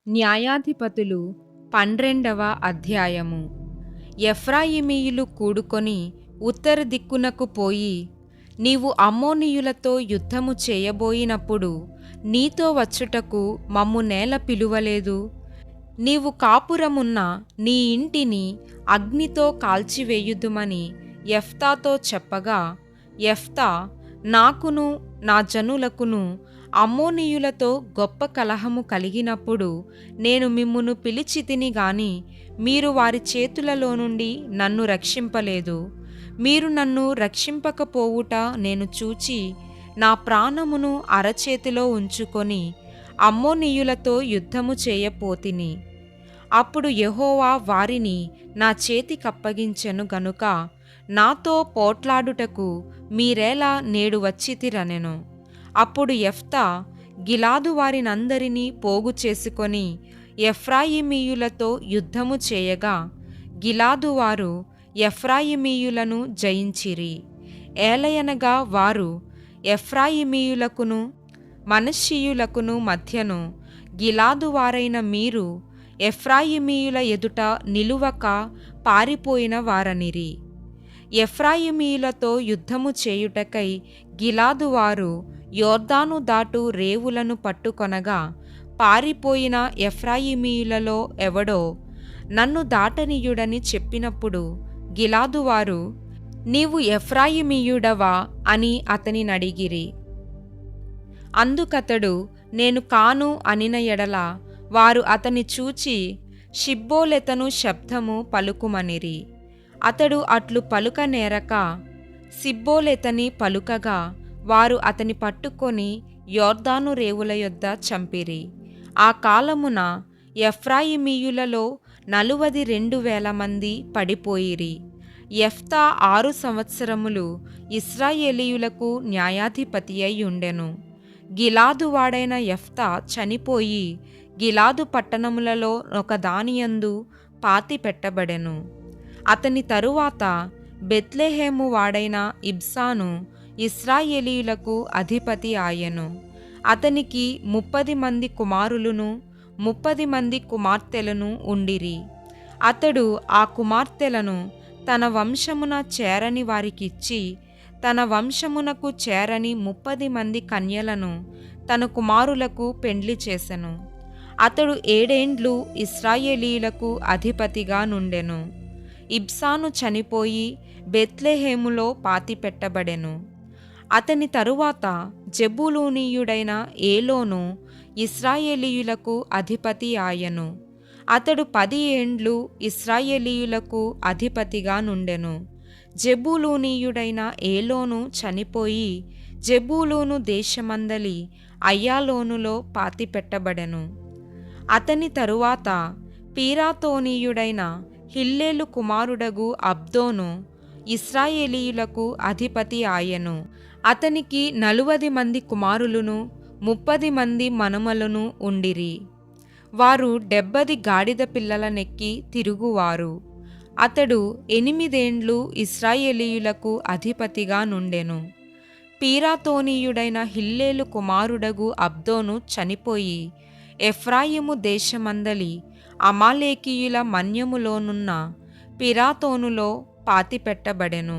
న్యాయాధిపతులు 12వ అధ్యాయము. ఎఫ్రాయిమీయులు కూడుకొని ఉత్తర దిక్కునకు పోయి, నీవు అమ్మోనీయులతో యుద్ధము చేయబోయినప్పుడు నీతో వచ్చుటకు మమ్ము నేల పిలువలేదు? నీవు కాపురమున్న నీ ఇంటిని అగ్నితో కాల్చివేయుదుమని యెఫ్తాతో చెప్పగా, యెఫ్తా, నాకును నా జనులకును అమ్మోనీయులతో గొప్ప కలహము కలిగినప్పుడు నేను మిమ్మును పిలిచితిని గాని మీరు వారి చేతులలో నుండి నన్ను రక్షింపలేదు. మీరు నన్ను రక్షింపకపోవుట నేను చూచి నా ప్రాణమును అరచేతిలో ఉంచుకొని అమ్మోనీయులతో యుద్ధము చేయపోతిని. అప్పుడు యెహోవా వారిని నా చేతికప్పగించెను గనుక నాతో పోట్లాడుటకు మీరేలా నేడు వచ్చితిరనెను. అప్పుడు యెఫ్తా గిలాదు వారినందరినీ పోగు చేసుకొని ఎఫ్రాయిమీయులతో యుద్ధము చేయగా, గిలాదు వారు ఎఫ్రాయిమీయులను జయించిరి. ఏలయనగా వారు ఎఫ్రాయిమీయులకును మనష్షీయులకును మధ్యను గిలాదు వారైన మీరు ఎఫ్రాయిమీయుల ఎదుట నిలువక పారిపోయిన వారనిరి. ఎఫ్రాయిమీయులతో యుద్ధము చేయుటకై గిలాదు వారు యొర్దాను దాటు రేవులను పట్టుకొనగా, పారిపోయిన ఎఫ్రాయిమీయులలో ఎవడో నన్ను దాటనీయుడని చెప్పినప్పుడు గిలాదువారు, నీవు ఎఫ్రాయిమీయుడవా అని అతనినడిగిరి. అందుకతడు, నేను కాను అనిన ఎడల వారు అతని చూచి షిబ్బోలెతను శబ్దము పలుకుమనిరి. అతడు అట్లు పలుకనేరక సిబ్బోలెతని పలుకగా, వారు అతని పట్టుకొని యొర్దాను రేవుల యొద్ద చంపిరి. ఆ కాలమున ఎఫ్రాయిమీయులలో 42,000 మంది పడిపోయిరి. యెఫ్తా 6 సంవత్సరములు ఇశ్రాయేలీయులకు న్యాయాధిపతియై ఉండెను. గిలాదు వాడైన యెఫ్తా చనిపోయి గిలాదు పట్టణములలో ఒకదానియందు పాతిపెట్టబడెను. అతని తరువాత బెత్లెహేము వాడైన ఇబ్సాను ఇశ్రాయేలీయులకు అధిపతి ఆయెను. అతనికి 30 మంది కుమారులును 30 మంది కుమార్తెలను ఉండిరి. అతడు ఆ కుమార్తెలను తన వంశమున చేరని వారికిచ్చి, తన వంశమునకు చేరని 30 మంది కన్యలను తన కుమారులకు పెండ్లి చేసెను. అతడు 7 ఏండ్లు ఇశ్రాయేలీయులకు అధిపతిగా నుండెను. ఇబ్సాను చనిపోయి బెత్లెహేములో పాతిపెట్టబడెను. అతని తరువాత జెబూలూనీయుడైన ఏలోను ఇశ్రాయేలీయులకు అధిపతి ఆయెను. అతడు 10 ఏండ్లు ఇశ్రాయేలీయులకు అధిపతిగా నుండెను. జెబూలూనీయుడైన ఏలోను చనిపోయి జెబూలూను దేశమందలి అయ్యాలోనులో పాతిపెట్టబడెను. అతని తరువాత పీరాతోనీయుడైన హిల్లేలు కుమారుడగు అబ్దోను ఇశ్రాయేలీయులకు అధిపతి ఆయెను. అతనికి 40 మంది కుమారులును 30 మంది మనుమలును ఉండిరి. వారు 70 గాడిద పిల్లలనెక్కి తిరుగువారు. అతడు 8 ఏండ్లు ఇశ్రాయేలీయులకు అధిపతిగా నుండెను. పీరాతోనీయుడైన హిల్లేలు కుమారుడగు అబ్దోను చనిపోయి ఎఫ్రాయిము దేశమందలి అమాలేకీయుల మన్యములోనున్న పిరాతోనులో పాతిపెట్టబడెను.